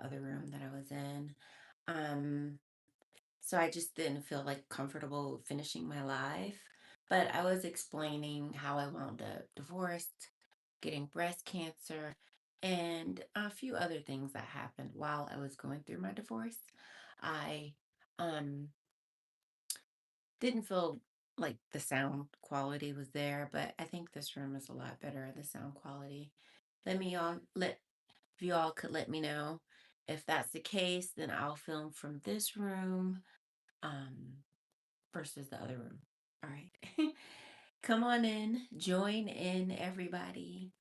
other room that I was in. Um, so I just didn't feel like comfortable finishing my life. But I was explaining how I wound up divorced, getting breast cancer, and a few other things that happened while I was going through my divorce. I um didn't feel like the sound quality was there, but I think this room is a lot better, the sound quality. Let if you all could let me know if that's the case, then I'll film from this room um versus the other room. All right. Come on in, join in everybody.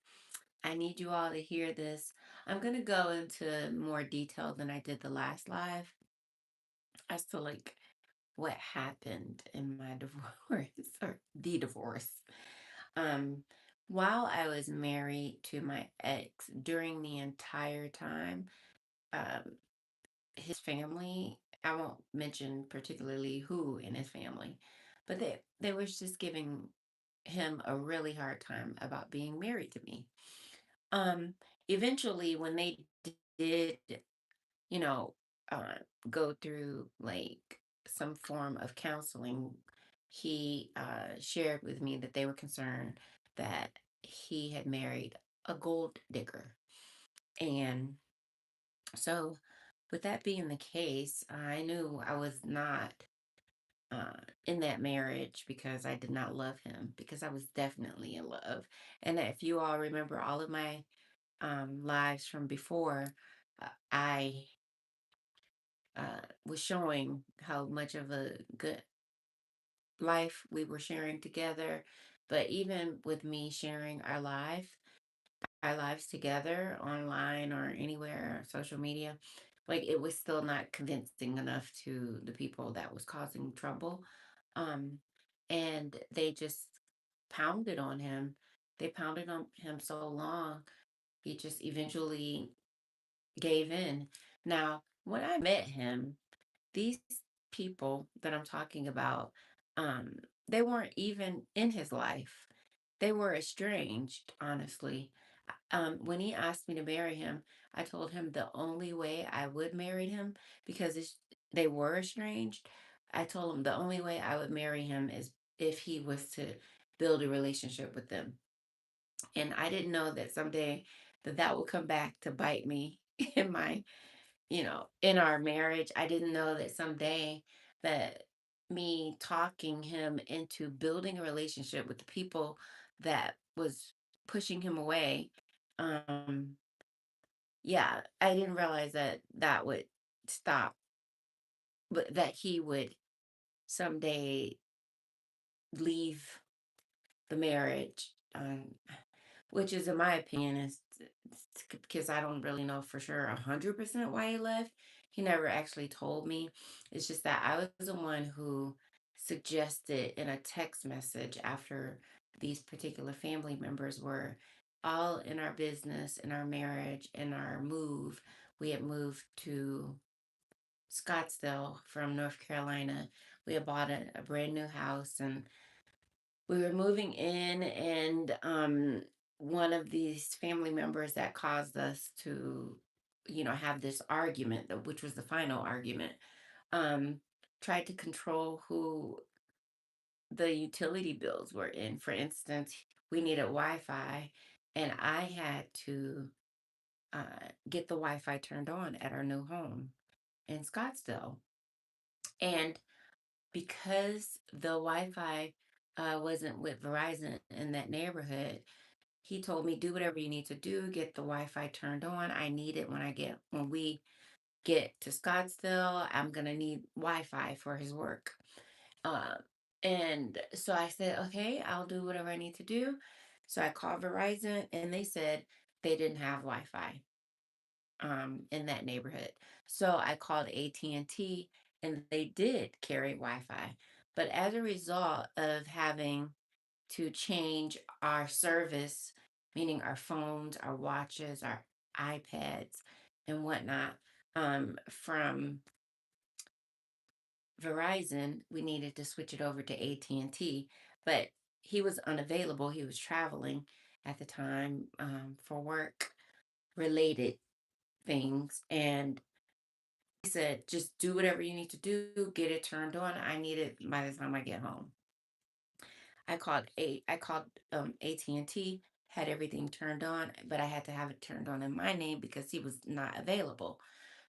I need you all to hear this. I'm going to go into more detail than I did the last live as to like what happened in my divorce or the divorce. Um, while I was married to my ex, during the entire time, um, his family, I won't mention particularly who in his family, but they was just giving him a really hard time about being married to me. Um, Eventually, when they did, you know, uh, go through like some form of counseling, he shared with me that they were concerned that he had married a gold digger. And so, with that being the case, I knew I was not uh, in that marriage because I did not love him, because I was definitely in love. And if you all remember all of my lives from before, I was showing how much of a good life we were sharing together. But even with me sharing our lives together online or anywhere, social media, like it was still not convincing enough to the people that was causing trouble. Um, and they just pounded on him. They pounded on him so long, he just eventually gave in. Now, when I met him, these people that I'm talking about, um, they weren't even in his life. They were estranged, honestly. When he asked me to marry him, I told him the only way I would marry him, because they were estranged. I told him the only way I would marry him is if he was to build a relationship with them. And I didn't know that someday that would come back to bite me in my, in our marriage. I didn't know that someday that me talking him into building a relationship with the people that was pushing him away. Um, yeah, I didn't realize that that would stop, but that he would someday leave the marriage. Which is, in my opinion, is because I don't really know for sure 100% why he left. He never actually told me. It's just that I was the one who suggested in a text message after these particular family members were all in our business, in our marriage, in our move. We had moved to Scottsdale from North Carolina. We had bought a brand new house, and we were moving in, and one of these family members that caused us to have this argument, which was the final argument, um tried to control who the utility bills were in. For instance, we needed Wi-Fi, and I had to get the Wi-Fi turned on at our new home in Scottsdale. And because the Wi-Fi wasn't with Verizon in that neighborhood, he told me, do whatever you need to do, get the Wi-Fi turned on. I need it when we get to Scottsdale. I'm gonna need Wi-Fi for his work. Uh, and so I said, okay, I'll do whatever I need to do. So I called Verizon, and they said they didn't have Wi-Fi in that neighborhood. So I called AT&T, and T, and they did carry Wi-Fi. But as a result of having to change our service, meaning our phones, our watches, our iPads, and whatnot, from Verizon, we needed to switch it over to AT&T. But he was unavailable. He was traveling at the time for work related things, and he said, just do whatever you need to do, get it turned on. I need it by the time I get home. I called AT&T, had everything turned on, but I had to have it turned on in my name because he was not available.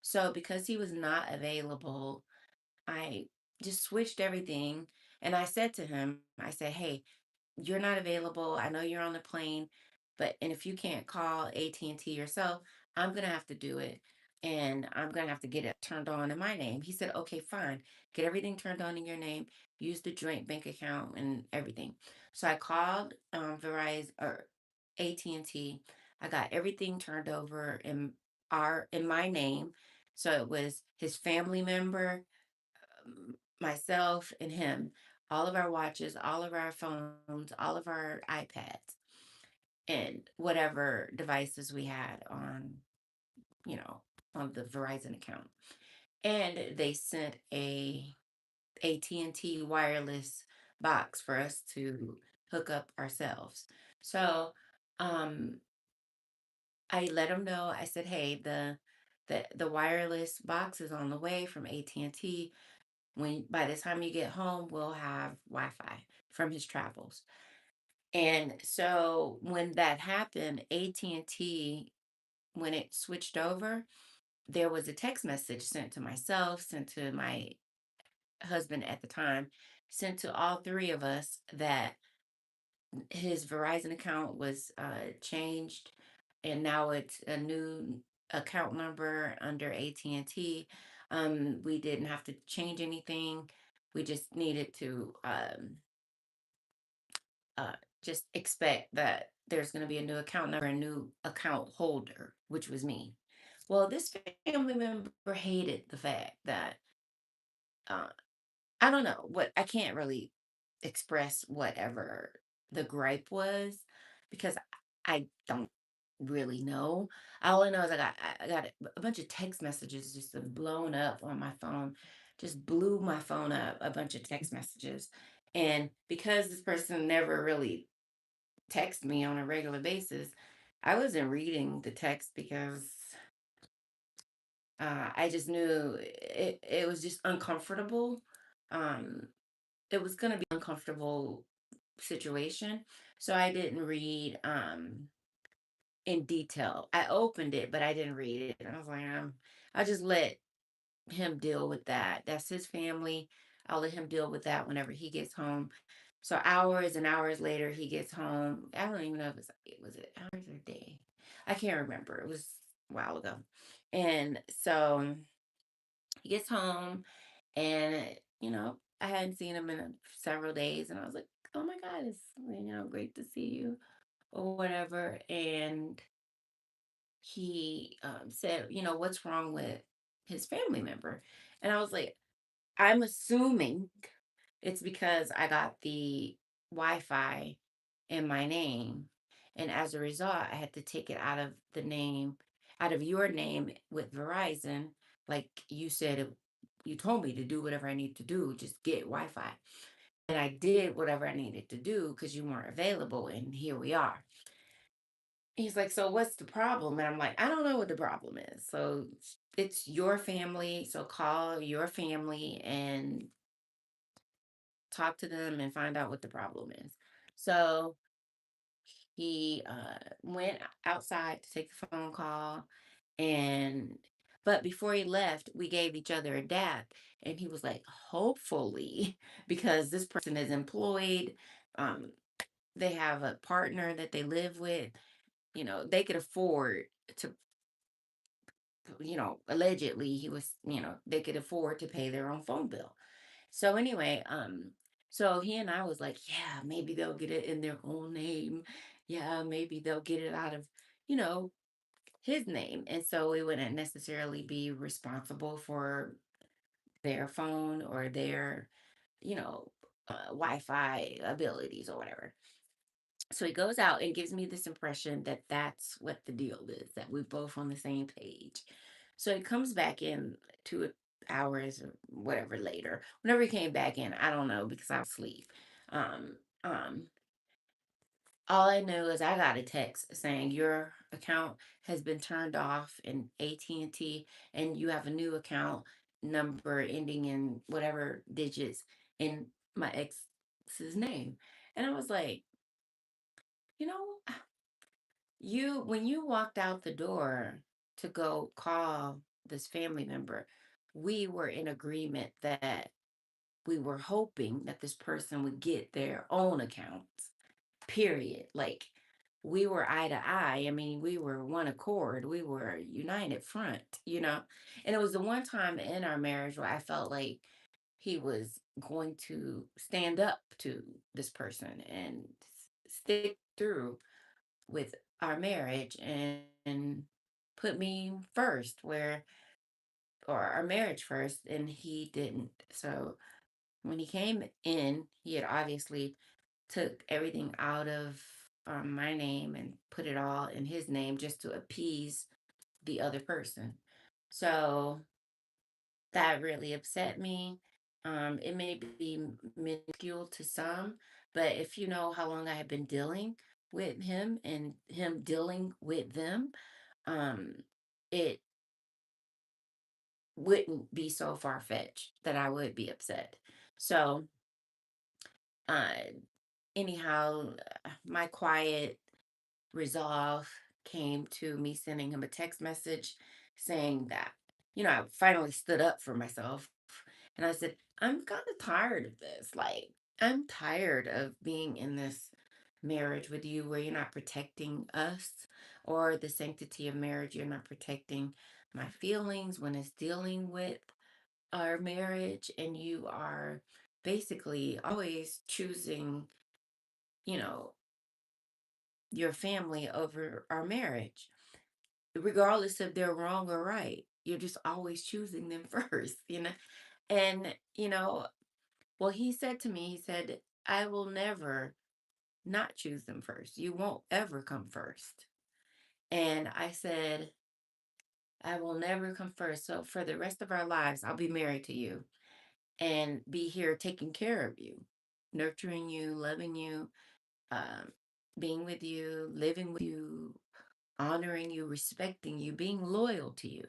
So because he was not available, I just switched everything, and I said to him, I said, "Hey, you're not available. I know you're on the plane, but and if you can't call AT&T yourself, I'm going to have to do it, and I'm going to have to get it turned on in my name." He said, "Okay, fine. Get everything turned on in your name. Use the joint bank account and everything." So I called Verizon or AT&T. I got everything turned over in my name. So it was his family member, myself and him, all of our watches, all of our phones, all of our iPads, and whatever devices we had you know, on the Verizon account. And they sent a AT&T wireless box for us to hook up ourselves. So, um, I let them know. I said, "Hey, the wireless box is on the way from AT&T. When by the time you get home, we'll have Wi-Fi from his travels." And so when that happened, AT&T, when it switched over, there was a text message sent to myself, sent to my husband at the time, sent to all three of us that his Verizon account was changed, and now it's a new account number under AT&T. We didn't have to change anything. We just needed to uh, just expect that there's going to be a new account number, a new account holder, which was me. Well, this family member hated the fact that uh, I don't know what, I can't really express whatever the gripe was because I don't really know. All I know is I got a bunch of text messages just blown up on my phone, just blew my phone up, a bunch of text messages. And because this person never really text me on a regular basis, I wasn't reading the text because I just knew it was just uncomfortable. Um, it was going to be uncomfortable situation. So I didn't read in detail. I opened it, but I didn't read it. And I was like, I'll just let him deal with that. That's his family. I'll let him deal with that whenever he gets home. So hours and hours later, he gets home. I don't even know if it hours or a day. I can't remember. It was a while ago. And so he gets home, and I hadn't seen him in several days, and I was like, "Oh my God, it's great to see you," or whatever. And he said, "What's wrong with his family member?" And I was like, "I'm assuming it's because I got the Wi-Fi in my name. And as a result, I had to take it out of your name with Verizon. Like you said, you told me to do whatever I need to do, just get Wi-Fi. And I did whatever I needed to do because you weren't available. And here we are." He's like, "So what's the problem?" And I'm like, "I don't know what the problem is. So it's your family. So call your family and talk to them and find out what the problem is." So he went outside to take the phone call, and but before he left, we gave each other a dap, and he was like, "Hopefully," because this person is employed, um, they have a partner that they live with, they could afford to, allegedly he was, they could afford to pay their own phone bill. So anyway, so he and I was like, "Yeah, maybe they'll get it in their own name. Yeah, maybe they'll get it out of, you know, his name." And so we wouldn't necessarily be responsible for their phone or their, you know, Wi-Fi abilities or whatever. So he goes out and gives me this impression that that's what the deal is, that we're both on the same page. So he comes back in 2 hours or whatever later. Whenever he came back in, I don't know because I was asleep. Um, um, All I know is I got a text saying your account has been turned off in AT&T and T, and you have a new account number ending in whatever digits in my ex's name. And I was like, you know, you when you walked out the door to go call this family member, we were in agreement that we were hoping that this person would get their own accounts, period. Like we were eye to eye. I mean, we were one accord. We were united front, you know? And it was the one time in our marriage where I felt like he was going to stand up to this person and stick through with our marriage and put me first where or our marriage first, and he didn't. So when he came in, he had obviously took everything out of my name and put it all in his name just to appease the other person. So that really upset me. It may be minuscule to some, but if you know how long I have been dealing with him and him dealing with them, um, it wouldn't be so far fetched that I would be upset. So, uh, anyhow, my quiet resolve came to me sending him a text message saying that, I finally stood up for myself. And I said, I'm kind of tired of this. Like, I'm tired of being in this marriage with you where you're not protecting us or the sanctity of marriage. You're not protecting my feelings when it's dealing with our marriage. And you are basically always choosing, you know, your family over our marriage, regardless if they're wrong or right. You're just always choosing them first. And, well, he said to me, he said, I will never not choose them first. You won't ever come first. And I said, I will never come first. So for the rest of our lives, I'll be married to you and be here taking care of you, nurturing you, loving you, um, being with you, living with you, honoring you, respecting you, being loyal to you.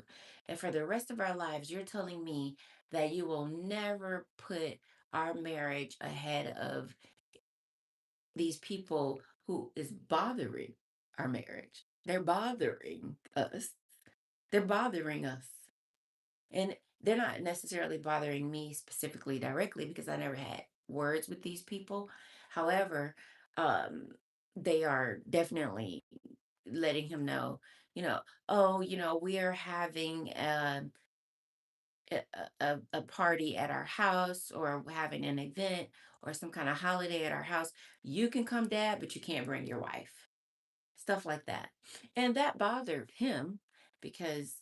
And for the rest of our lives, you're telling me that you will never put our marriage ahead of these people who is bothering our marriage. They're bothering us. They're bothering us. And they're not necessarily bothering me specifically directly because I never had words with these people. However, um, they are definitely letting him know, you know, oh, we are having a party at our house or having an event or some kind of holiday at our house. You can come, dad, but you can't bring your wife. Stuff like that. And that bothered him because,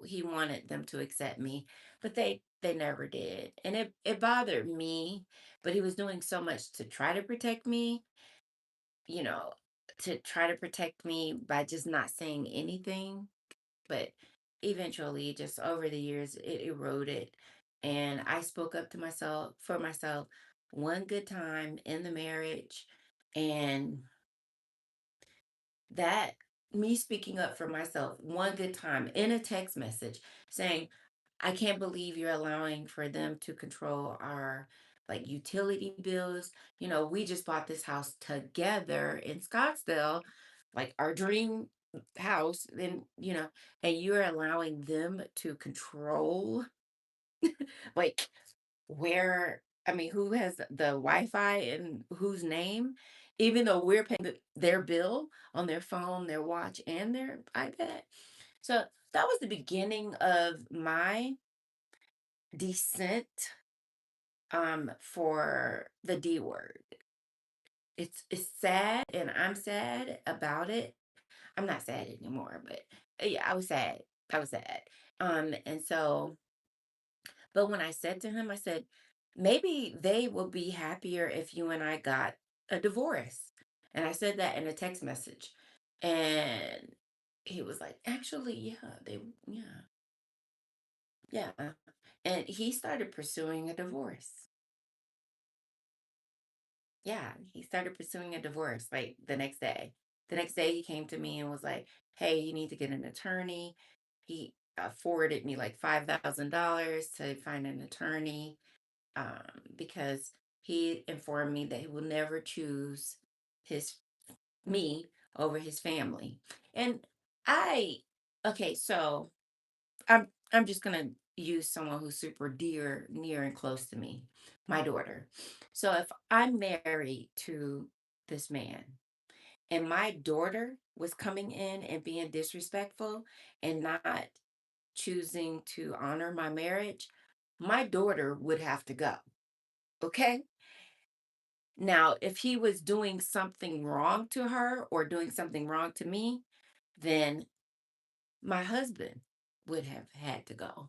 he wanted them to accept me, but they never did. And it bothered me, but he was doing so much to try to protect me, you know, to try to protect me by just not saying anything. But eventually, just over the years, it eroded. And I spoke up to myself for myself one good time in the marriage. And that me speaking up for myself one good time in a text message saying, I can't believe you're allowing for them to control our like utility bills. We just bought this house together in Scottsdale, like our dream house, and you're allowing them to control like where, I mean, who has the Wi-Fi and whose name, even though we're paying their bill on their phone, their watch, and their iPad. So that was the beginning of my descent for the D word. It's sad and I'm sad about it. I'm not sad anymore, but yeah, I was sad. I was sad. And so, but when I said to him, I said, maybe they will be happier if you and I got a divorce. And I said that in a text message. And he was like, actually, yeah. And he started pursuing a divorce. Yeah, he started pursuing a divorce like the next day. The next day he came to me and was like, "Hey, you need to get an attorney." He forwarded me like $5,000 to find an attorney, because he informed me that he will never choose his me over his family. And I okay, so I'm just gonna use someone who's super dear, near and close to me, my daughter. So if I'm married to this man and my daughter was coming in and being disrespectful and not choosing to honor my marriage, my daughter would have to go. Okay. Now, if he was doing something wrong to her or doing something wrong to me, then my husband would have had to go.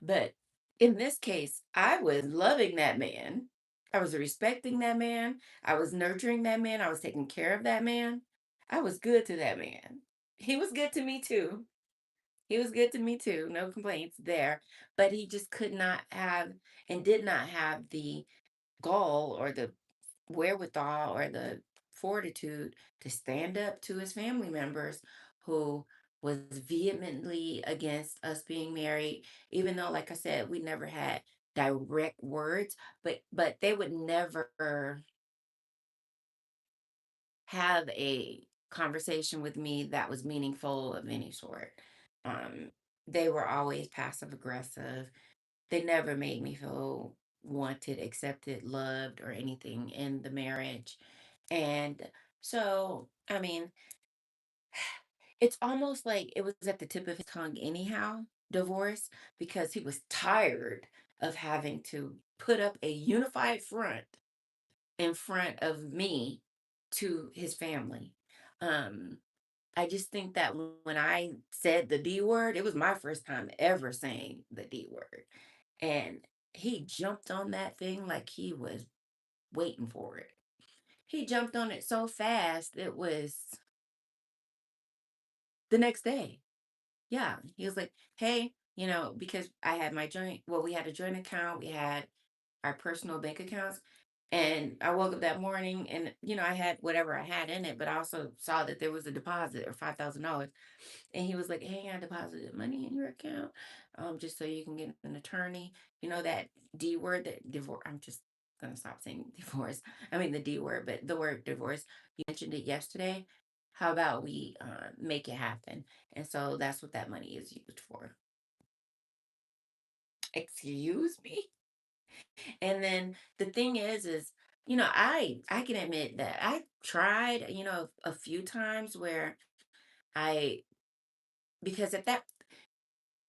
But in this case, I was loving that man. I was respecting that man. I was nurturing that man. I was taking care of that man. I was good to that man. He was good to me too. He was good to me too. No complaints there. But he just could not have and did not have the gall or the wherewithal or the fortitude to stand up to his family members who was vehemently against us being married, even though, like I said, we never had direct words, but they would never have a conversation with me that was meaningful of any sort. um they were always passive aggressive. They never made me feel wanted, accepted, loved, or anything in the marriage. And so, I mean, it's almost like it was at the tip of his tongue, anyhow, divorce, because he was tired of having to put up a unified front in front of me to his family. Um, I just think that when I said the D word, it was my first time ever saying the D word. And he jumped on that thing like he was waiting for it. He jumped on it so fast, it was the next day. Yeah. He was like, hey, because I had my joint, well, we had a joint account, we had our personal bank accounts. And I woke up that morning and, I had whatever I had in it, but I also saw that there was a deposit of $5,000. And he was like, hey, I deposited money in your account, just so you can get an attorney. That D word, that divorce. I'm just going to stop saying divorce. I mean, the D word, but the word divorce. You mentioned it yesterday. How about we make it happen? And so that's what that money is used for. Excuse me? And then the thing is, I can admit that I tried, a few times where I because at that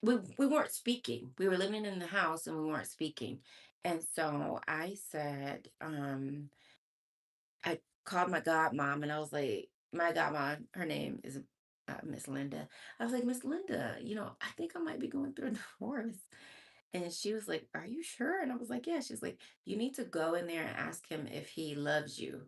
we weren't speaking. We were living in the house and we weren't speaking. And so I said, I called my godmom and I was like, my godmom, her name is Miss Linda. I was like, Miss Linda, I think I might be going through a divorce. And she was like, are you sure? And I was like, yeah. She's like, you need to go in there and ask him if he loves you.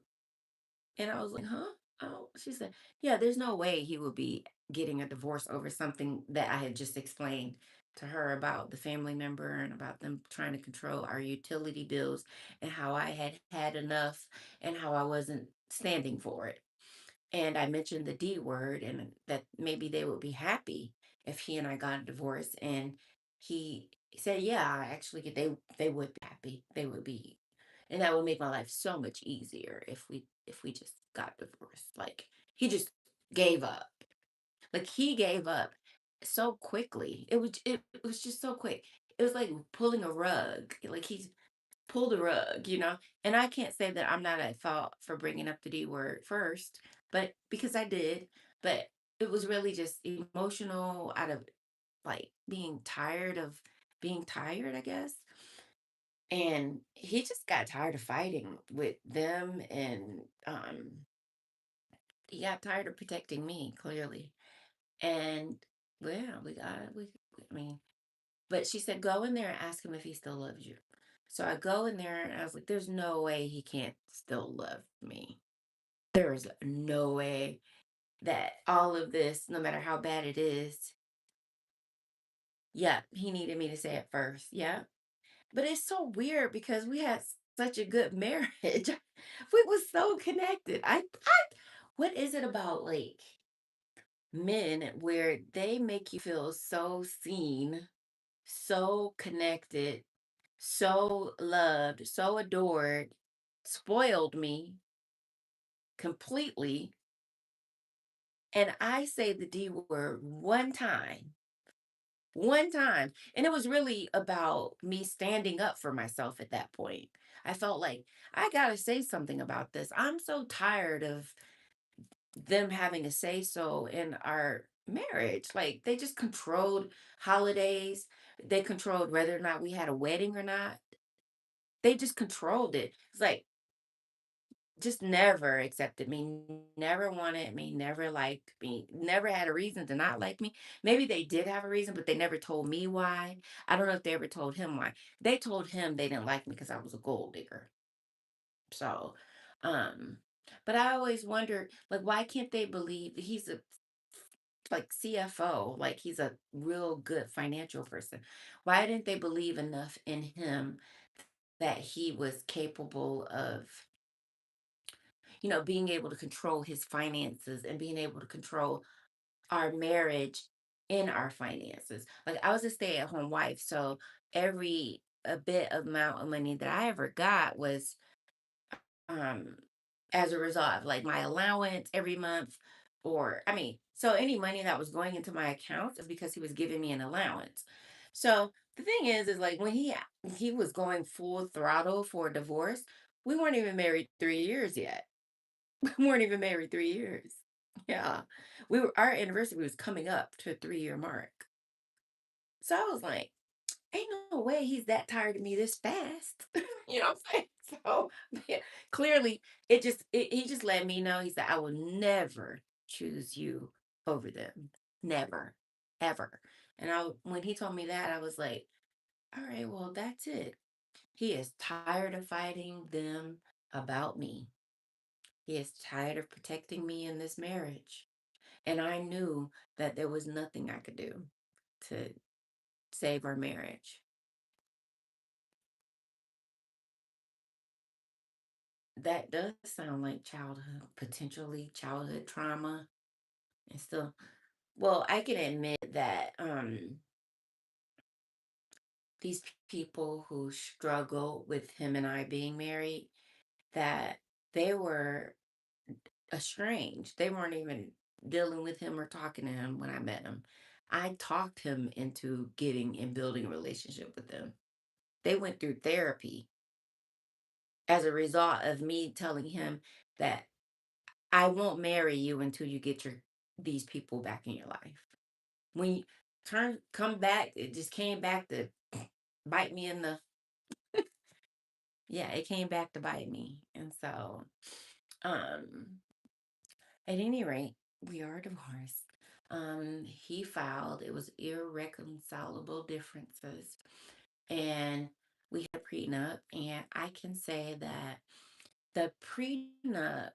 And I was like, huh? Oh, she said, yeah, there's no way he would be getting a divorce over something that I had just explained to her about the family member and about them trying to control our utility bills and how I had had enough and how I wasn't standing for it. And I mentioned the D word and that maybe they would be happy if he and I got a divorce. And he said, yeah, actually they would be happy. They would be, and that would make my life so much easier if we just got divorced. Like he just gave up. Like he gave up so quickly. It was just so quick. It was like pulling a rug. Like he pull the rug, And I can't say that I'm not at fault for bringing up the D word first, but because I did, but it was really just emotional out of like being tired of being tired, I guess. And he just got tired of fighting with them and he got tired of protecting me, clearly. And well, I mean, but she said, go in there and ask him if he still loves you. So I go in there and I was like, there's no way he can't still love me. There's no way that all of this, no matter how bad it is, yeah, he needed me to say it first. Yeah. But it's so weird because we had such a good marriage. We was so connected. What is it about like men where they make you feel so seen, so connected, so loved, so adored, spoiled me completely. And I say the D word one time. And it was really about me standing up for myself at that point. I felt like I got to say something about this. I'm so tired of them having a say so in our marriage. Like they just controlled holidays, they controlled whether or not we had a wedding or not. They just controlled it. It's like just never accepted me, never wanted me, never liked me, never had a reason to not like me. Maybe they did have a reason, but they never told me why. I don't know if they ever told him why. They told him they didn't like me because I was a gold digger. So, um, but I always wondered, like, why can't they believe he's a like CFO, like he's a real good financial person? Why didn't they believe enough in him that he was capable of being able to control his finances and being able to control our marriage in our finances. Like I was a stay-at-home wife, so every a bit amount of money that I ever got was um as a result of like my allowance every month, or I mean, so any money that was going into my account is because he was giving me an allowance. So the thing is like when he was going full throttle for a divorce, we weren't even married 3 years yet. We weren't even married 3 years. Yeah. Our anniversary was coming up to a 3-year mark. So I was like, ain't no way he's that tired of me this fast. You know what I'm saying? So yeah, clearly he just let me know. He said, I will never choose you over them. Never. Ever. And when he told me that, I was like, all right, well, that's it. He is tired of fighting them about me. He is tired of protecting me in this marriage. And I knew that there was nothing I could do to save our marriage. That does sound like childhood, potentially childhood trauma and still. Well, I can admit that these people who struggle with him and I being married, that they were estranged. They weren't even dealing with him or talking to him when I met him. I talked him into getting and building a relationship with them. They went through therapy as a result of me telling him that I won't marry you until you get your these people back in your life. When you come back, it just came back to bite me in the yeah, it came back to bite me. And so, um, at any rate, we are divorced. He filed, it was irreconcilable differences, and we had a prenup, and I can say that the prenup,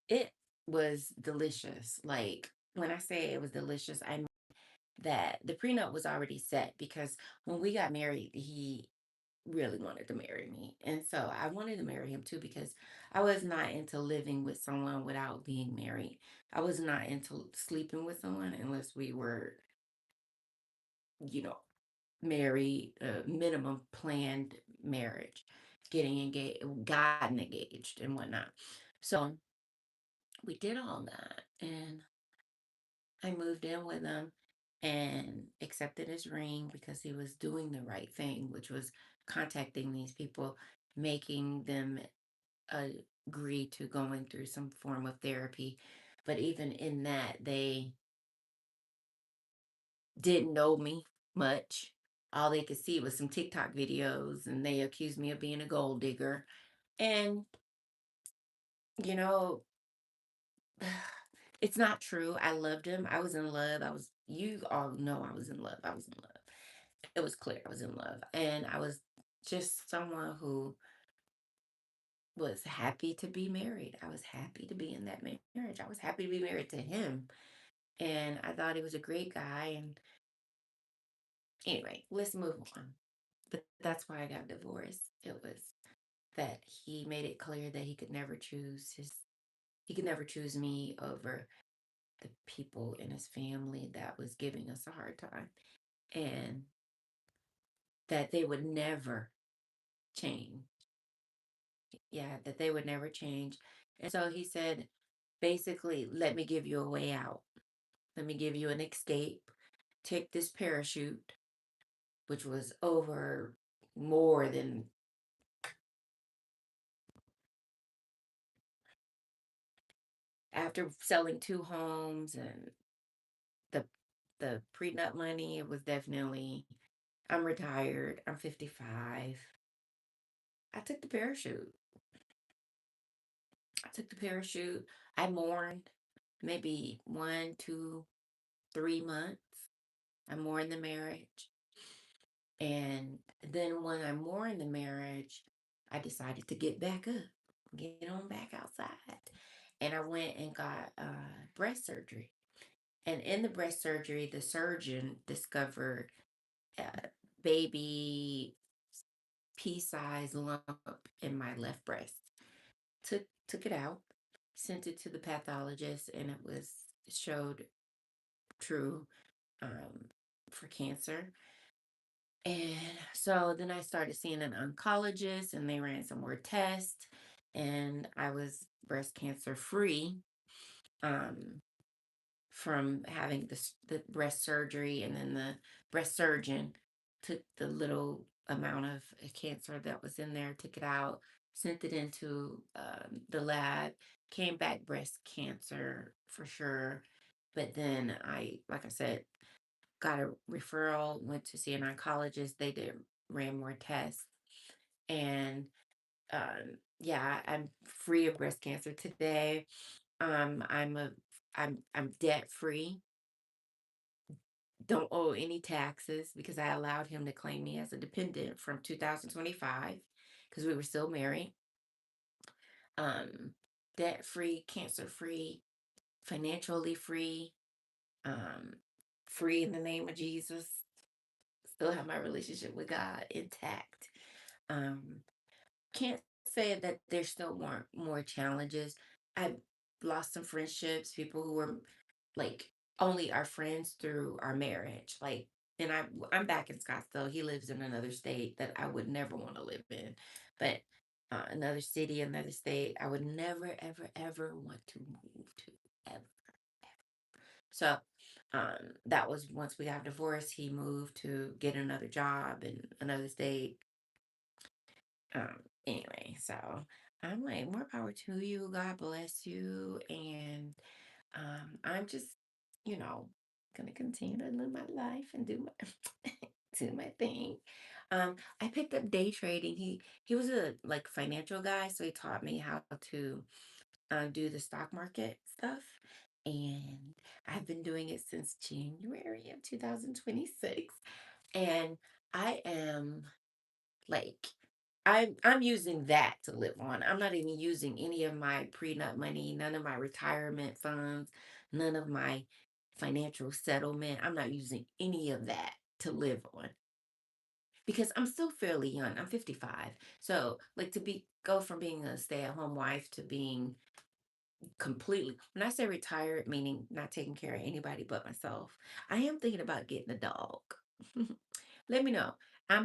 it was delicious. Like when I say it was delicious, I mean that the prenup was already set because when we got married, he really wanted to marry me. And so I wanted to marry him too because I was not into living with someone without being married. I was not into sleeping with someone unless we were, you know, married, minimum planned marriage, getting engaged, gotten engaged and whatnot. So we did all that. And I moved in with him and accepted his ring because he was doing the right thing, which was contacting these people, making them agree to going through some form of therapy. But even in that, they didn't know me much. All they could see was some TikTok videos, and they accused me of being a gold digger. And, you know, it's not true. I loved him. I was in love. You all know I was in love. I was in love. It was clear I was in love. And I was just someone who was happy to be married. I was happy to be in that marriage. I was happy to be married to him. And I thought he was a great guy. And anyway, let's move on. But that's why I got divorced. It was that he made it clear that he could never choose me over the people in his family that was giving us a hard time, and that they would never change. Yeah, that they would never change. And so he said, basically, let me give you a way out. Let me give you an escape. Take this parachute, which was over more than after selling two homes and the prenup money. It was definitely, I'm retired. I'm 55. I took the parachute. I took the parachute. I mourned maybe 1, 2, 3 months. I mourned the marriage. And then when I mourned the marriage, I decided to get back up, get on back outside. And I went and got breast surgery. And in the breast surgery, the surgeon discovered a baby pea-sized lump in my left breast. Took it out, sent it to the pathologist, and it showed true um, for cancer. And so then I started seeing an oncologist, and they ran some more tests, and I was breast cancer free. Um, from having the breast surgery, and then the breast surgeon took the little amount of cancer that was in there, took it out, sent it into the lab, came back breast cancer for sure. But then like I said, got a referral, went to see an oncologist. They did ran more tests, and yeah, I'm free of breast cancer today. I'm a I'm debt free, don't owe any taxes because I allowed him to claim me as a dependent from 2025 because we were still married. Um, Debt free, cancer free, financially free, um, free in the name of Jesus. Still have my relationship with God intact. Um, can't say that there's still more challenges. I've lost some friendships, people who were like only our friends through our marriage. Like, and I'm back in Scottsdale. He lives in another state that I would never want to live in, but another city, another state, I would never, ever, ever want to move to ever. So that was once we got divorced. He moved to get another job in another state. Um, anyway, so I'm like, more power to you. God bless you. And I'm just, you know, gonna continue to live my life and do my do my thing. I picked up day trading. He was a like financial guy, so he taught me how to do the stock market stuff. And I've been doing it since January of 2026. And I am like, I'm using that to live on. I'm not even using any of my prenup money, none of my retirement funds, none of my financial settlement. I'm not using any of that to live on because I'm still fairly young. I'm 55. So, like, to be go from being a stay-at-home wife to being completely, when I say retired, meaning not taking care of anybody but myself, I am thinking about getting a dog. Let me know. I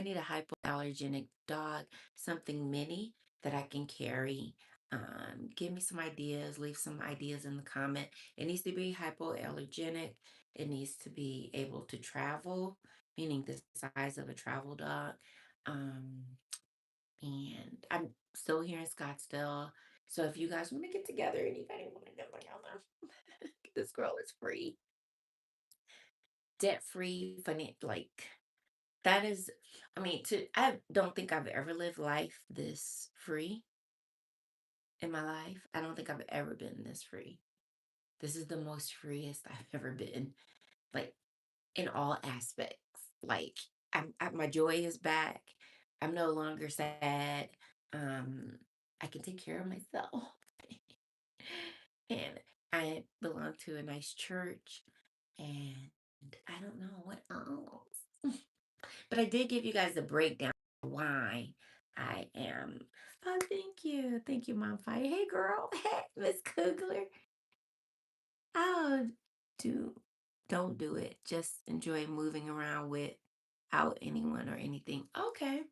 need a hypoallergenic dog, something mini that I can carry. Give me some ideas, leave some ideas in the comment. It needs to be hypoallergenic. It needs to be able to travel, meaning the size of a travel dog. Um, and I'm still here in Scottsdale. So if you guys want to get together, anybody want to get together, this girl is free, debt free, like that is, I mean, I don't think I've ever lived life this free in my life. I don't think I've ever been this free. This is the most freest I've ever been, like in all aspects. Like my joy is back. I'm no longer sad. Um, I can take care of myself. And I belong to a nice church, and I don't know what else. But I did give you guys a breakdown of why I am. Oh, thank you. Thank you, Mom Fire. Hey, girl. Hey, Miss Kugler. Oh, do don't do it. Just enjoy moving around without anyone or anything. Okay.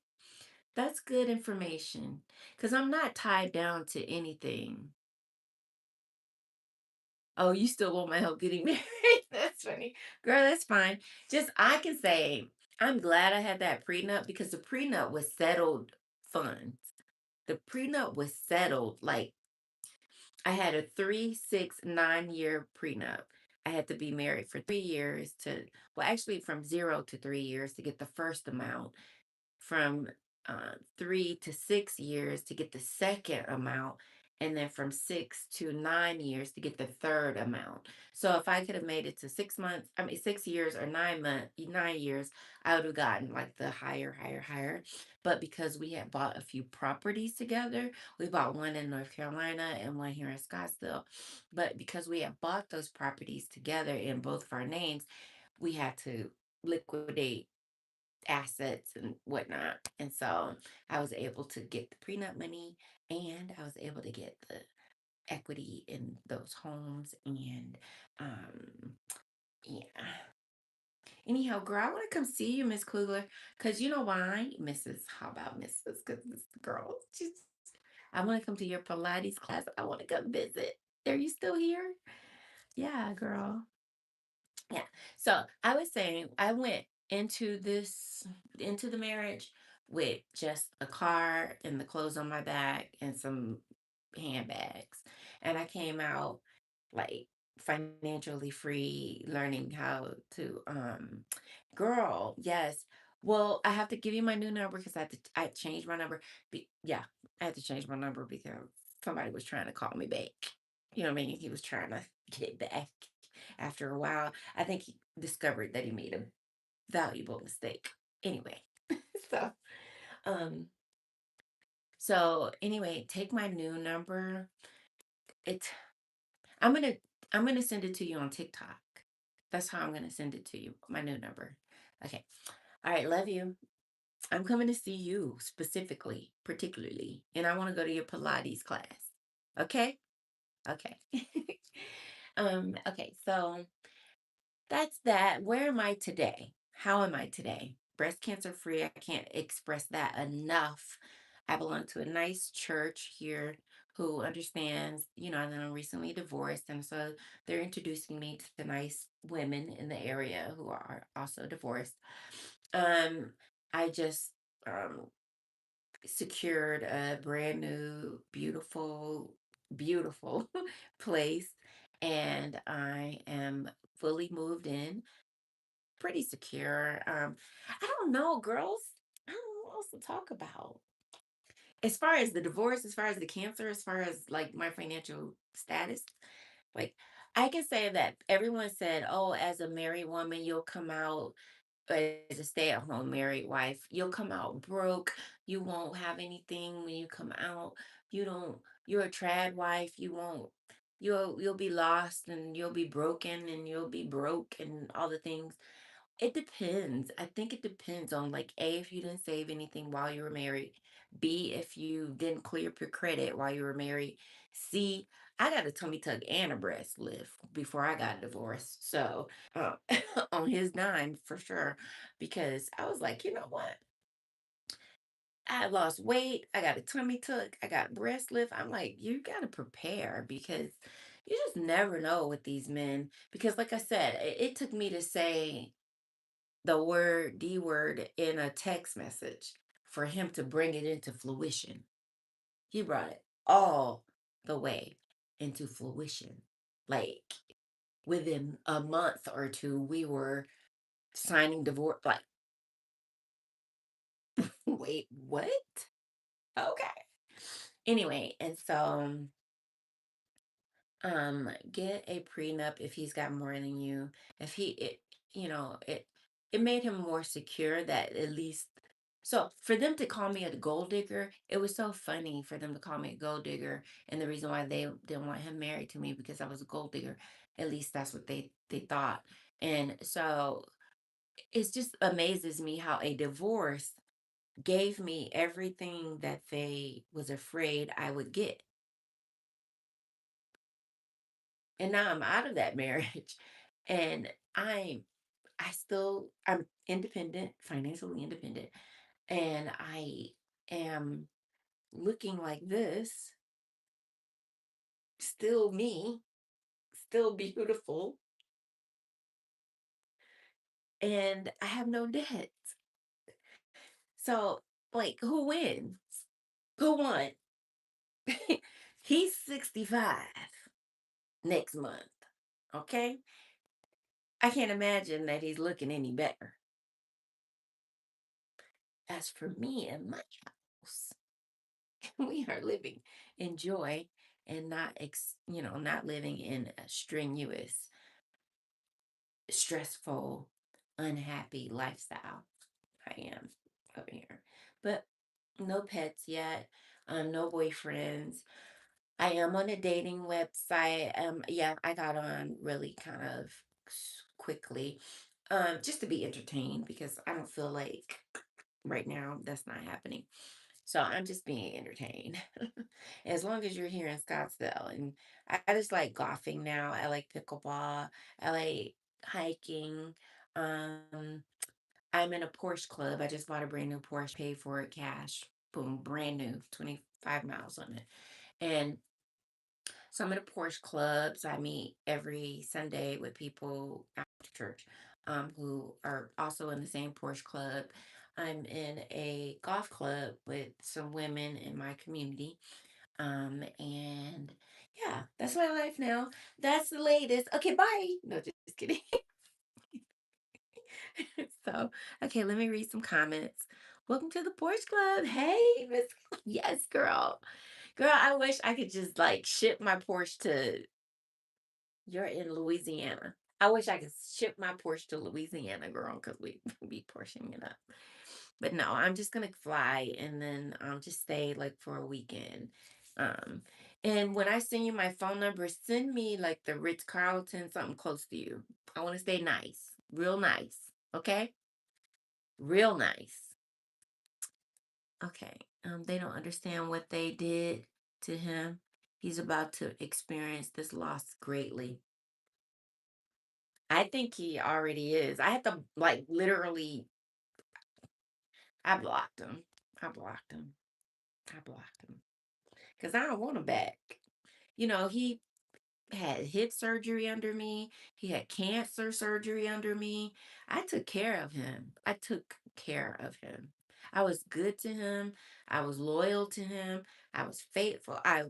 That's good information. Because I'm not tied down to anything. Oh, you still want my help getting married? That's funny. Girl, that's fine. Just I can say I'm glad I had that prenup because the prenup was settled funds. The prenup was settled. Like I had a 3, 6, 9 year prenup. I had to be married for 3 years well, actually from 0 to 3 years to get the first amount, from 3 to 6 years to get the second amount, and then from 6 to 9 years to get the third amount. So if I could have made it to 6 months, I mean 6 years or 9 years, I would have gotten like the higher, higher, higher. But because we had bought a few properties together, we bought one in North Carolina and one here in Scottsdale. But because we had bought those properties together in both of our names, we had to liquidate assets and whatnot. And so I was able to get the prenup money and I was able to get the equity in those homes. And yeah. Anyhow, girl, I want to come see you, Miss Kugler, because you know why? Mrs. How about Mrs. Because this girl, she's I want to come to your Pilates class. I want to come visit. Are you still here? Yeah, girl. Yeah. So I was saying I went into into the marriage with just a car and the clothes on my back and some handbags. And I came out like financially free, learning how to girl, yes. Well, I have to give you my new number because I changed my number. Yeah, I had to change my number because somebody was trying to call me back. You know what I mean? He was trying to get back after a while. I think he discovered that he made a valuable mistake. Anyway, so um anyway, take my new number. It's I'm gonna I'm gonna send it to you on TikTok. That's how I'm gonna send it to you. My new number. Okay. All right, love you. I'm coming to see you specifically, particularly, and I want to go to your Pilates class. Okay? Okay. Okay, so that's that. Where am I today? How am I today? Breast cancer free. I can't express that enough. I belong to a nice church here who understands, and then I'm recently divorced. And so they're introducing me to nice women in the area who are also divorced. Um, I just um, secured a brand new, beautiful, beautiful place. And I am fully moved in, pretty secure. I don't know, girls. I don't know what else to talk about. As far as the divorce, as far as the cancer, as far as like my financial status, like I can say that everyone said, oh, as a married woman, you'll come out as a stay-at-home married wife, you'll come out broke. You won't have anything when you come out. You don't, you're a trad wife. You'll be lost and you'll be broken and you'll be broke and all the things. It depends. I think it depends on like A, if you didn't save anything while you were married. B, if you didn't clear up your credit while you were married. C, I got a tummy tuck and a breast lift before I got divorced. So uh, on his dime for sure. Because I was like, you know what? I lost weight. I got a tummy tuck. I got breast lift. I'm like, you got to prepare because you just never know with these men. Because, like I said, it took me to say D word in a text message for him to bring it into fruition. He brought it all the way into fruition. Like within a month or two, we were signing divorce. Like, wait, what? Okay. Anyway, and so get a prenup if he's got more than you. If he it you know it made him more secure that at least, so for them to call me a gold digger, it was so funny for them to call me a gold digger, and the reason why they didn't want him married to me because I was a gold digger. At least that's what they thought. And so it just amazes me how a divorce gave me everything that they was afraid I would get. And now I'm out of that marriage and I'm independent, financially independent, and I am looking like this, still me, still beautiful, and I have no debt. So, like, who wins? Who won? He's 65 next month. Okay? I can't imagine that he's looking any better. As for me and my house, we are living in joy and not living in a strenuous, stressful, unhappy lifestyle. I am over here. But no pets yet, no boyfriends. I am on a dating website. Yeah, I got on really kind of quickly, just to be entertained because I don't feel like right now that's not happening. So I'm just being entertained. As long as you're here in Scottsdale, and I just like golfing now. I like pickleball. I like hiking. Um, I'm in a Porsche club. I just bought a brand new Porsche, paid for it cash. Boom, brand new, 25 miles on it. And so I'm in a Porsche club. So I meet every Sunday with people after church who are also in the same Porsche club. I'm in a golf club with some women in my community. And yeah, that's my life now. That's the latest. Okay, bye. No, just kidding. So, okay, let me read some comments. Welcome to the Porsche Club. Hey, Miss. Yes, girl. Girl, I wish I could just like ship my Porsche to. You're in Louisiana. I wish I could ship my Porsche to Louisiana, girl, because we be Porscheing it up. But no, I'm just gonna fly and then just stay like for a weekend. Um, and when I send you my phone number, send me like the Ritz Carlton, something close to you. I want to stay nice, real nice. Okay, real nice. Okay. They don't understand what they did to him. He's about to experience this loss greatly. I think he already is. I had to like literally I blocked him. I blocked him. I blocked him. Because I don't want him back. He had hip surgery under me. He had cancer surgery under me. I took care of him. I took care of him. I was good to him. I was loyal to him. I was faithful. Uh,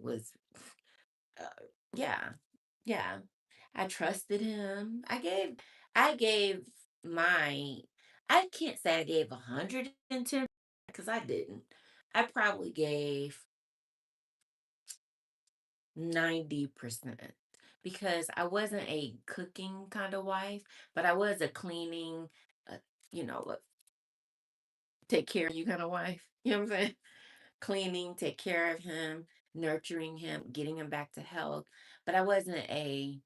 yeah, yeah. I trusted him. I gave my, I can't say I gave 110 because I didn't. I probably gave 90% because I wasn't a cooking kind of wife, but I was a cleaning, uh, take care of you kind of wife. You know what I'm saying? Cleaning, take care of him, nurturing him, getting him back to health. But I wasn't I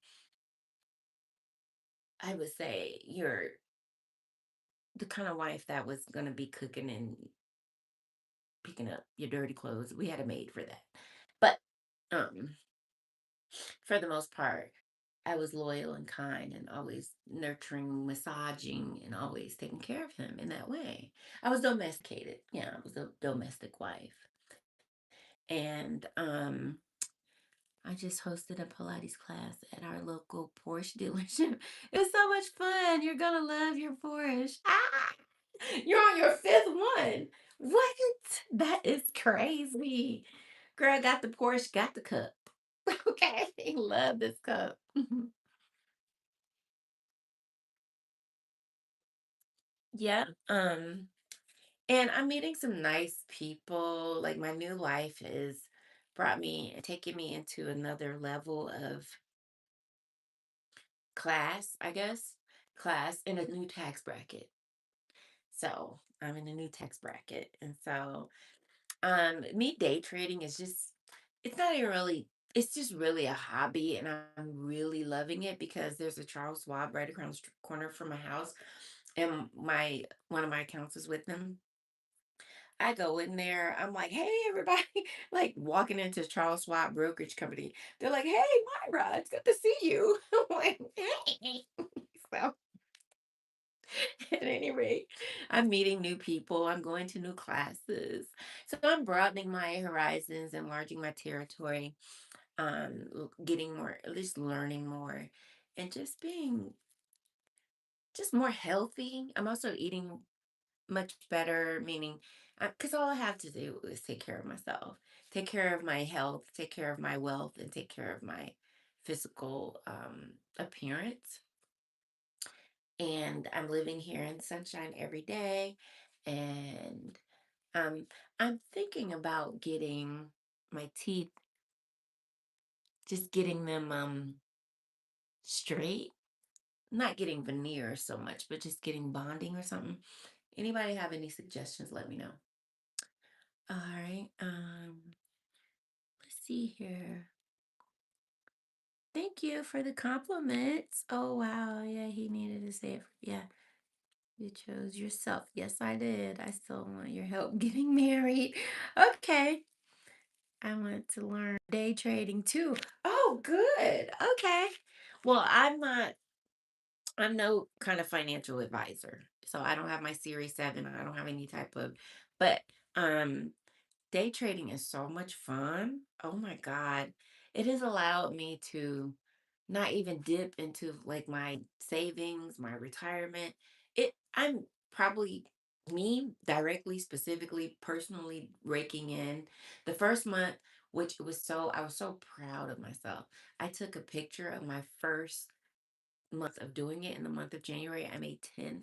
would say, you're the kind of wife that was going to be cooking and picking up your dirty clothes. We had a maid for that. But um, for the most part, I was loyal and kind and always nurturing, massaging, and always taking care of him in that way. I was domesticated. Yeah, I was a domestic wife. And I just hosted a Pilates class at our local Porsche dealership. It was so much fun. You're gonna love your Porsche. Ah, you're on your fifth one. What? That is crazy. Girl, got the Porsche, got the cup. Okay, love this cup. Yeah. And I'm meeting some nice people. Like my new life has brought me taking me into another level of class, I guess. Class in a new tax bracket. So I'm in a new tax bracket. And so me day trading is just it's not even really it's just really a hobby and I'm really loving it because there's a Charles Schwab right across the corner from my house and my one of my accounts is with them. I go in there, I'm like, hey, everybody, like walking into Charles Schwab Brokerage Company. They're like, hey, Myra, it's good to see you. I'm like, hey. So, at any rate, I'm meeting new people, I'm going to new classes. So, I'm broadening my horizons, enlarging my territory, getting more, at least learning more, and just being just more healthy. I'm also eating much better, meaning, because all I have to do is take care of myself, take care of my health, take care of my wealth, and take care of my physical appearance. And I'm living here in sunshine every day. And I'm thinking about getting my teeth, just getting them straight, not getting veneers so much, but just getting bonding or something. Anybody have any suggestions? Let me know. All right. Let's see here. Thank you for the compliments. Oh wow, yeah, he needed to say it. Yeah, you chose yourself. Yes, I did. I still want your help getting married. Okay. I want to learn day trading too. Oh, good. Okay. Well, I'm no kind of financial advisor. So I don't have my Series 7. I don't have any type of, but um day trading is so much fun. Oh my God. It has allowed me to not even dip into like my savings, my retirement. I'm probably me directly, specifically, personally raking in the first month, which I was so proud of myself. I took a picture of my first month of doing it in the month of January. I made $10,000.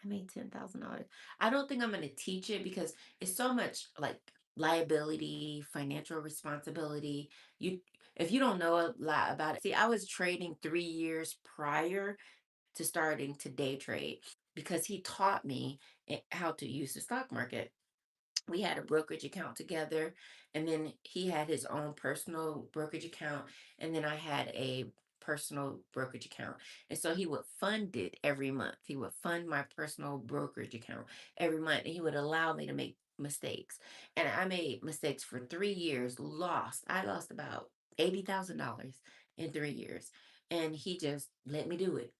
I made $10,000. I don't think I'm going to teach it because it's so much like liability, financial responsibility. You, if you don't know a lot about it, see, I was trading 3 years prior to starting to day trade because he taught me how to use the stock market. We had a brokerage account together, and then he had his own personal brokerage account, and then I had a personal brokerage account. And so he would fund it every month. He would fund my personal brokerage account every month, and he would allow me to make mistakes. And I made mistakes for 3 years, lost. I lost about $80,000 in 3 years. And he just let me do it.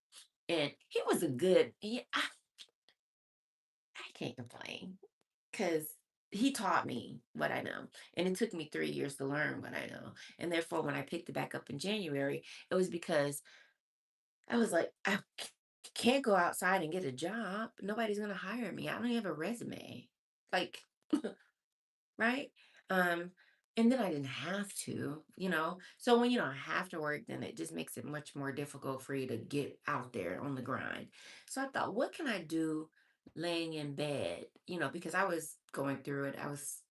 And he was a good, I can't complain because he taught me what I know. And it took me 3 years to learn what I know. And therefore, when I picked it back up in January, it was because I was like, can't go outside and get a job. Nobody's going to hire me. I don't even have a resume. Like, right? Um, and then I didn't have to. So when you don't have to work, then it just makes it much more difficult for you to get out there on the grind. So I thought, what can I do laying in bed? Because I was going through it. I was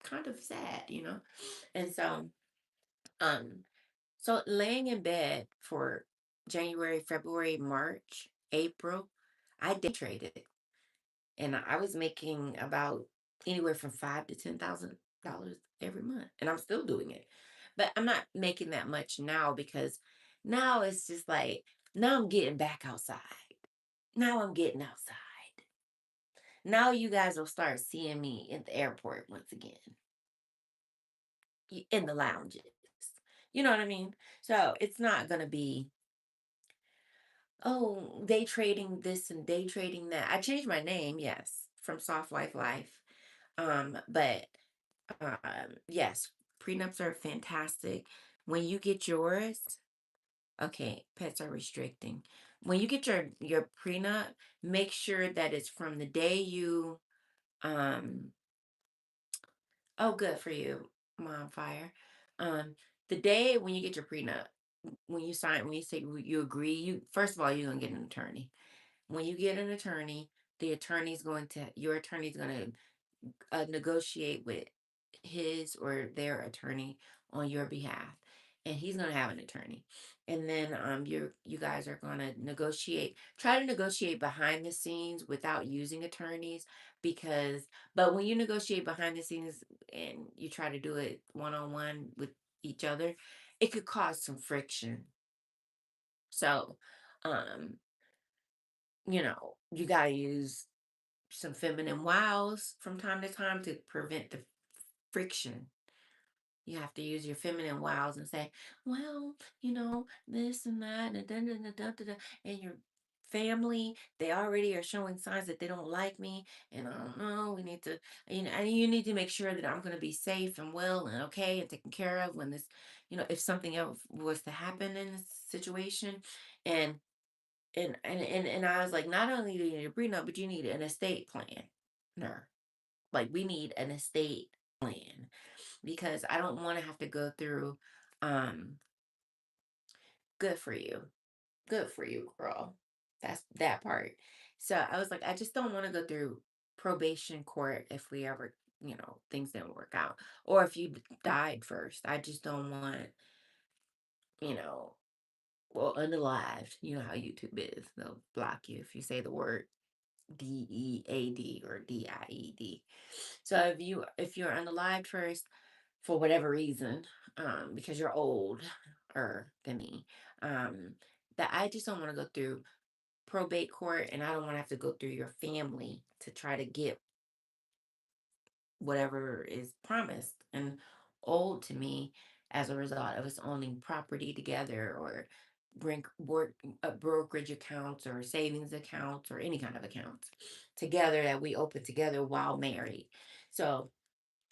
kind of sad. And um, so laying in bed for January, February, March, April, I day traded and I was making about anywhere from $5,000 to $10,000 every month, and I'm still doing it. But I'm not making that much now because now it's just like now I'm getting back outside. Now I'm getting outside. Now you guys will start seeing me at the airport once again, in the lounges. You know what I mean? So it's not gonna be, oh, day trading this and day trading that. I changed my name, yes, from Soft Life Life. But yes, prenups are fantastic. When you get yours, okay, pets are restricting. When you get your prenup, make sure that it's from the day you um oh, good for you, Mom Fire. Um the day when you get your prenup, when you say you agree, you first of all you're going to get an attorney. When you get an attorney, your attorney's going to negotiate with his or their attorney on your behalf, and he's going to have an attorney. And then you guys are going to try to negotiate behind the scenes without using attorneys, because but when you negotiate behind the scenes and you try to do it one on one with each other, it could cause some friction. So um you got to use some feminine wows from time to time to prevent the friction. You have to use your feminine wows and say, well, this and that, and da, da, da, da, da, da," and your family, they already are showing signs that they don't like me, and I don't know, we need to, and you need to make sure that I'm going to be safe and well and okay and taken care of when this, if something else was to happen in this situation. And and I was like, not only do you need a prenup, but you need an estate plan. No, like we need an estate plan because I don't want to have to go through um good for you. Good for you, girl. That's that part. So I was like, I just don't want to go through probation court if we ever, things didn't work out. Or if you died first. I just don't want, you know, well, unalived. You know how YouTube is. They'll block you if you say the word DEAD or DIED. So if you're unalived first, for whatever reason, because you're older than me, um, that I just don't want to go through probate court, and I don't want to have to go through your family to try to get whatever is promised and owed to me as a result of us owning property together or bring work brokerage accounts or savings accounts or any kind of accounts together that we open together while married. So,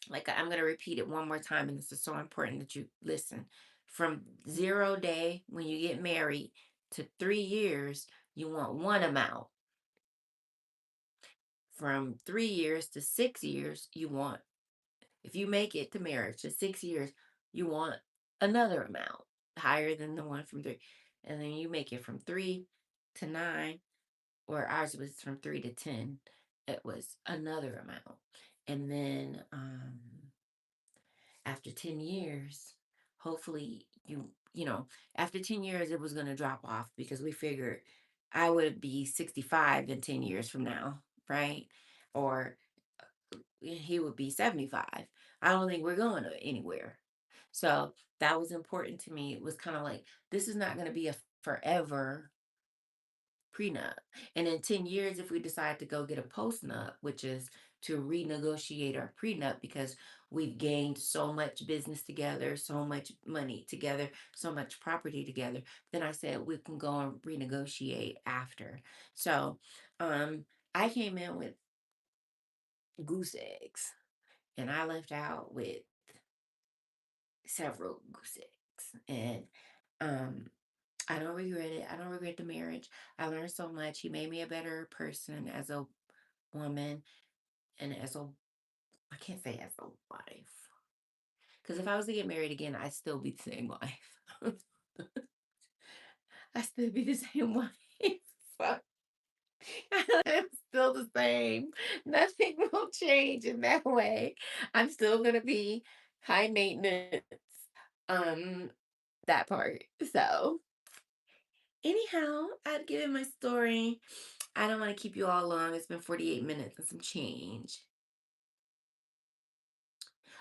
like, I'm going to repeat it one more time, and this is so important that you listen. From 0 day when you get married to 3 years, you want one amount. From 3 years to 6 years, you want, if you make it to marriage to 6 years, you want another amount higher than the one from three. And then you make it from 3 to 9, or ours was from 3 to 10. It was another amount. And then after 10 years, hopefully after 10 years, it was going to drop off because we figured I would be 65 in 10 years from now, right? Or he would be 75. I don't think we're going anywhere. So that was important to me. It was kind of like, this is not going to be a forever prenup. And in 10 years, if we decide to go get a postnup, which is to renegotiate our prenup because we've gained so much business together, so much money together, so much property together, then I said we can go and renegotiate after. So I came in with goose eggs, and I left out with several goose eggs. And um I don't regret it. I don't regret the marriage. I learned so much. He made me a better person as a woman and as a, I can't say as a wife. Because if I was to get married again, I'd still be the same wife. I'd still be the same wife. So, I'm still the same. Nothing will change in that way. I'm still gonna be high maintenance. Um, that part. So anyhow, I've given my story. I don't want to keep you all long. It's been 48 minutes and some change.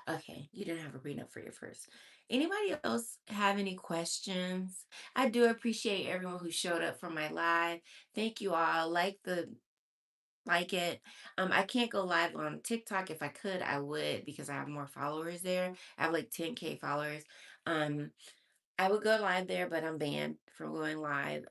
Okay, you didn't have a prenup for your first. Anybody else have any questions? I do appreciate everyone who showed up for my live. Thank you all. Like it. I can't go live on TikTok. If I could, I would because I have more followers there. I have like 10K followers. Um, I would go live there, but I'm banned from going live.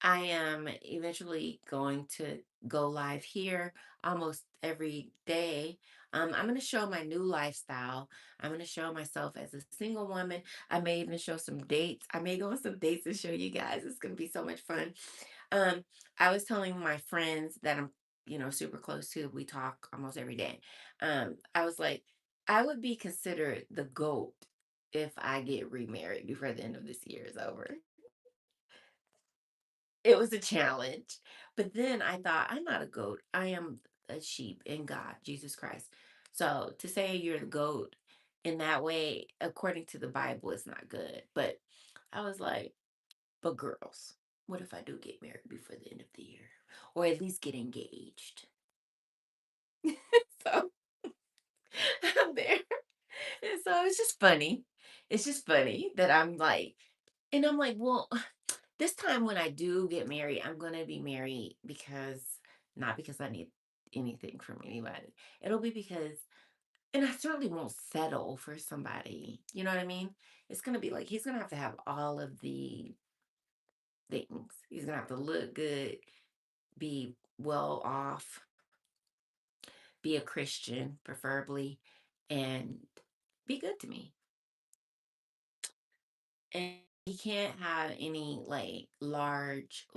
I am eventually going to go live here almost every day. I'm going to show my new lifestyle. I'm going to show myself as a single woman. I may even show some dates. I may go on some dates and show you guys. It's going to be so much fun. Um, I was telling my friends that I'm, super close to. We talk almost every day. I was like, I would be considered the GOAT if I get remarried before the end of this year is over. It was a challenge. But then I thought, I'm not a goat. I am a sheep in God, Jesus Christ. So to say you're the goat in that way, according to the Bible, is not good. But I was like, but girls, what if I do get married before the end of the year? Or at least get engaged? So I'm there. And so it's just funny. It's just funny that I'm like, well, this time when I do get married, I'm going to be married because not because I need anything from anybody. It'll be because, and I certainly won't settle for somebody. You know what I mean? It's gonna be like he's gonna have to have all of the things. He's gonna have to look good, be well off, be a Christian, preferably, and be good to me. And he can't have any like large,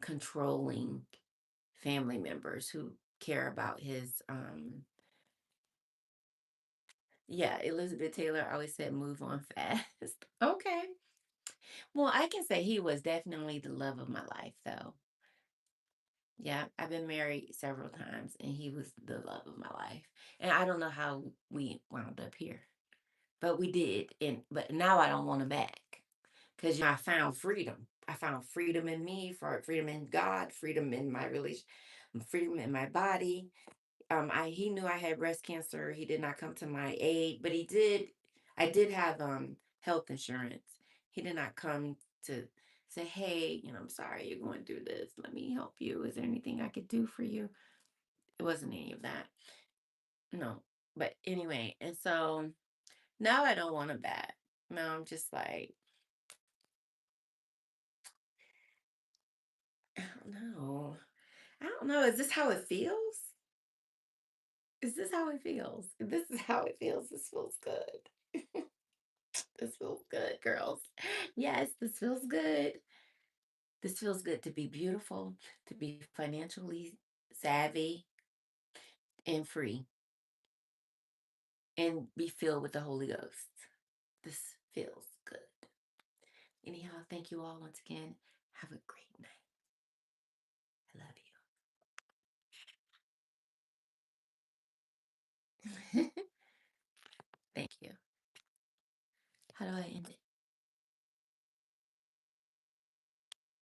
controlling family members who care about his yeah, Elizabeth Taylor always said move on fast. Okay. Well, I can say he was definitely the love of my life though. Yeah, I've been married several times and he was the love of my life. And I don't know how we wound up here, but we did. And but now I don't want him back because I found freedom. I found freedom in me, for freedom in God, freedom in my relation, freedom in my body. I He knew I had breast cancer. He did not come to my aid, but he did. I did have health insurance. He did not come to say, "Hey, I'm sorry you're going through this. Let me help you. Is there anything I could do for you?" It wasn't any of that. No. But anyway, and so now I don't want him back. Now I'm just like, I don't know. I don't know. Is this how it feels? Is this how it feels? If this is how it feels, this feels good. This feels good, girls. Yes, this feels good. This feels good to be beautiful, to be financially savvy and free, and be filled with the Holy Ghost. This feels good. Anyhow, thank you all once again. Have a great night. I love you. Thank you. How do I end it?